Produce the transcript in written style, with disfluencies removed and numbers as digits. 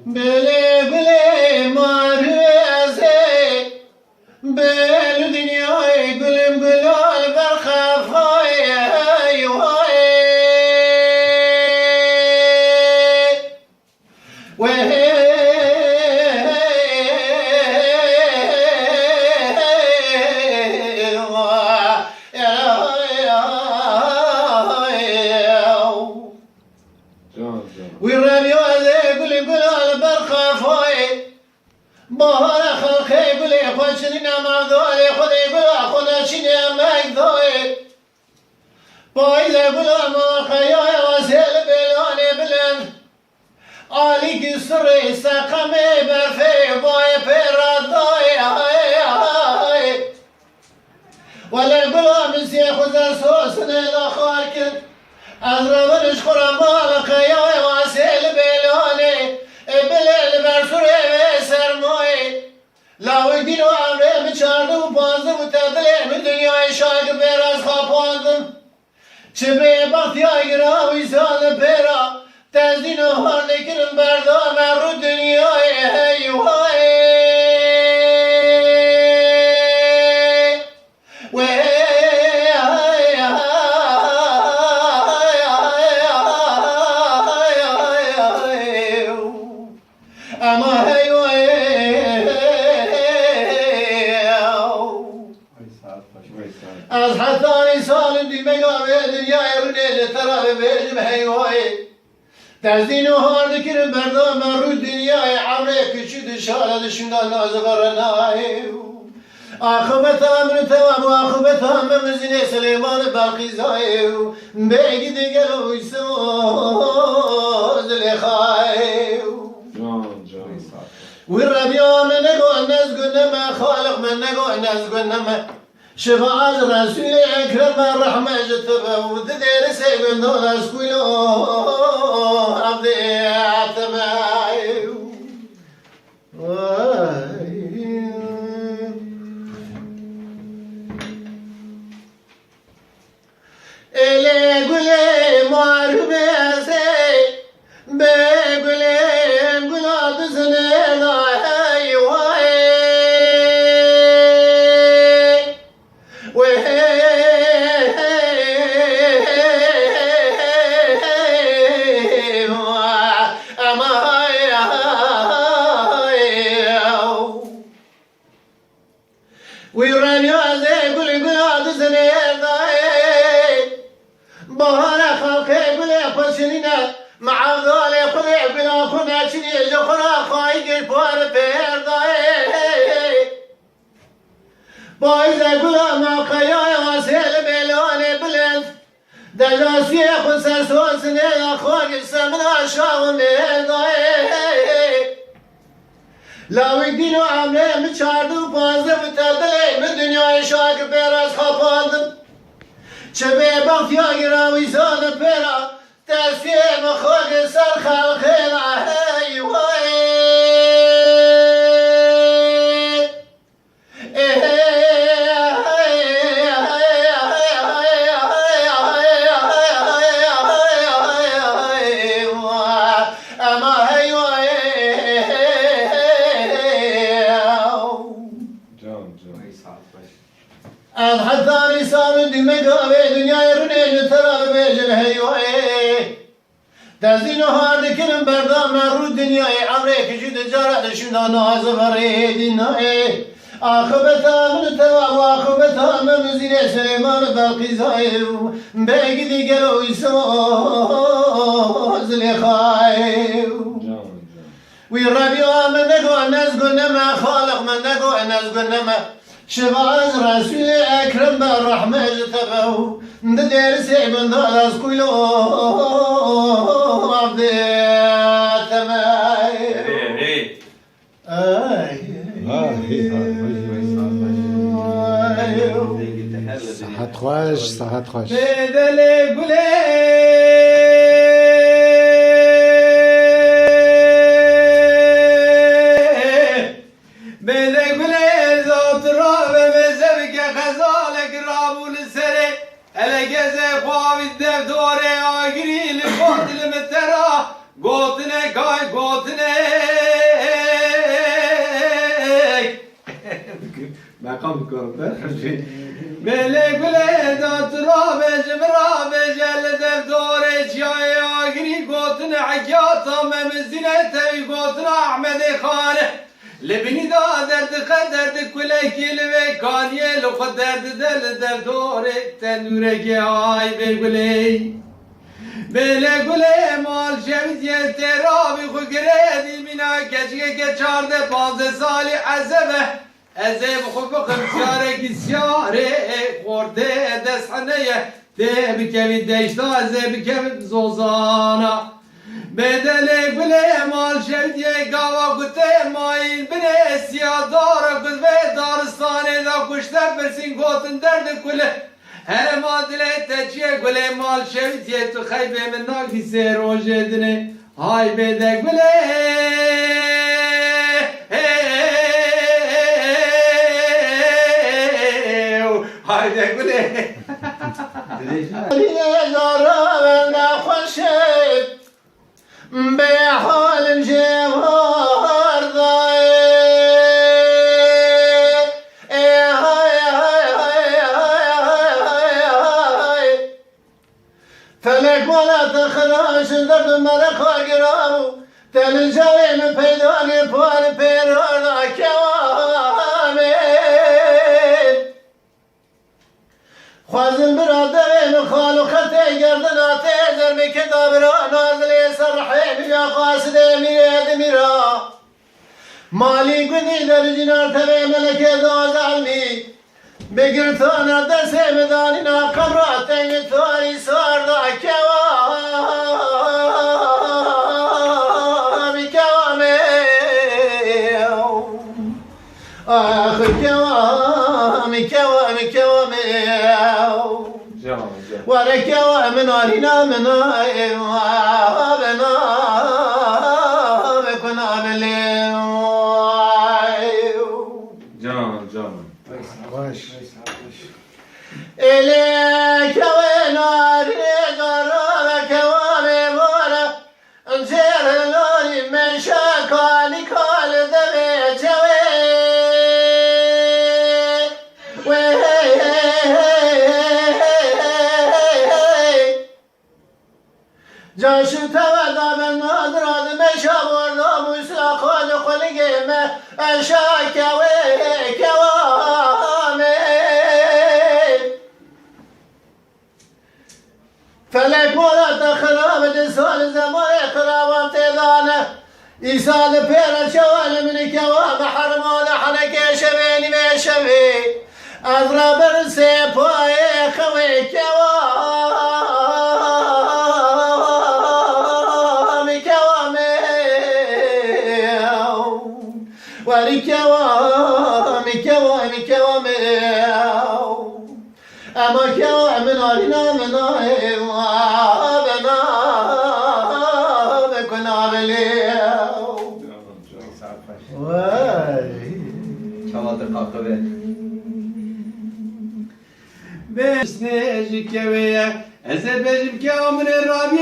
بله بله مارزه بل دنیای گلم گلال برخفای وای وی ربیو گلی گلال برخفای بهار خلقی گلی خودشنی نمردای خودی گلا خودشی نمردای پایز گلا مخیای واسیل بلانی بلند آلی کی سری سقم برفی بای پیرادای ولی گلا مسی خوزر سوسنه داخل کن از روانش خورم مال خیای واسیل بلانی بلل برسوره و سرمایه لاوی دین و عمره بچارده و پانزده و تدله من دنیای شاگر بیر از خواپاندم چه به بختیای گراوی سال پیرا تزدین و هارده کنم بردام رو دنیای هیوهای از حتانی سال دی مگاوی دنیای رونه طرف بیجم هیوهای تزدین و هارده کرم بردام رو دنیای عمره کشید شالد شنگان نازغرنای آخبت من توام و آخبت من مزین سلیمان بلقیزای بگی دیگر ویسم زلیخای وی ربیا من نگو نزگو نما خالق من نگو نزگو نما شفاعت رسول اکرم رحمه جتبه و دیر سیگن دون از کلو عبد اعتماعی ایلی گلی معروبه ازی به گلی گلا دزنه دایی وای وی رانی ازی گلی گلا دزنه دایی بهار خلقی گلی خوشنینه معاذالی خلی بلا خونه چنی جخورا خواهی گل پار پیردای بایز گلا موقعی واسیل بلانی بلند دجاسی خود سرسوسنه خواهی سمنا شاون میردای لاوی دین و عمره من چارده و پانزده و تدلی من دنیای شاگر بیر از خواپاندم چه به بختیا گراوی سال پیرا تسیم خود سر خلقی نهی وای از حتانی سال دی مگاوی دنیای رونه طرف بیجن هیوهای تزدین و هارده کنم بردام رو دنیای عمره کشی تجارت شنا ناز فرید نای آخبت من تواب و آخبت من مزین سلیمان بلقیزای بگی دیگر و ایساز لخای وی ربی من نگو نزگو نما خالق من نگو نزگو نما شفاعت رسول اکرم بر رحمه جتبه دیر سیبن دار از کلو عبد تمای صحت خوش صحت خوش بدل گله دفتر آگری لفترا گوتنه گای گوتنه مقام میکنم بله گله دات رابج برابج الدف دورج یا آگری گوتن عیاتا ممزینه تاوی گوتن احمد خانه لبنی دا درد قدرد کله کلوه کانیه لخد درد دل دوره تنوره که آی بگلی بله گله مال شوید یه ترابی خو گردی مینا کچگه که 14-15 سالی عذبه عذب خو بخم سیاره کی سیاره خورده دست حنیه ده بکوید دشتا عذب بکوید زوزانا بدل گله مال شوید یه گاوا گته ماین بنه سیادارا گز به دارستانه دا کشتر برسین گوتن درد کله هر ما دلی تچیه گله مال شوید یه تو خیبه من ناکی سه روژه دنه های بده گله های بده گله به حال جوار ضای فلك ولا تخراش درد مرق وقرامو تل جوين پیدانی پار پیرارا کوامل خوازن برادرین خالو خطه گردن آته زرمی کتابرا نازلی سرحیم یا قاسد میرد میرا مالی گنی در جنار تبه ملک دوزالمی بگر تانا دست مدانی نا قبرات تاری ساردا کوامی کوامی آخ کوامی کوامی کوامی وره کوامی نارینا منای بنا بکنا بلیم جان خوش إليك ونار قرار كوامي مورا انزير لوني من شاكالي كال دمي جوي جاشو تودا من نادراد مشا برنا موسى خود خلقي ما شاكوي كوامي فلك مولا تخراب جسال زمان خرابم تيدانه إيسال بيرا شوال من كوام حرمان حنك شبيني ما شبي أضرب السيباي خوي كوام كوامي وري كوام كوام كوامي اما که من آرینا من بنا بکنا بلیو وای چواد قاقبه بسنه جکوه از بجم که آمن رابی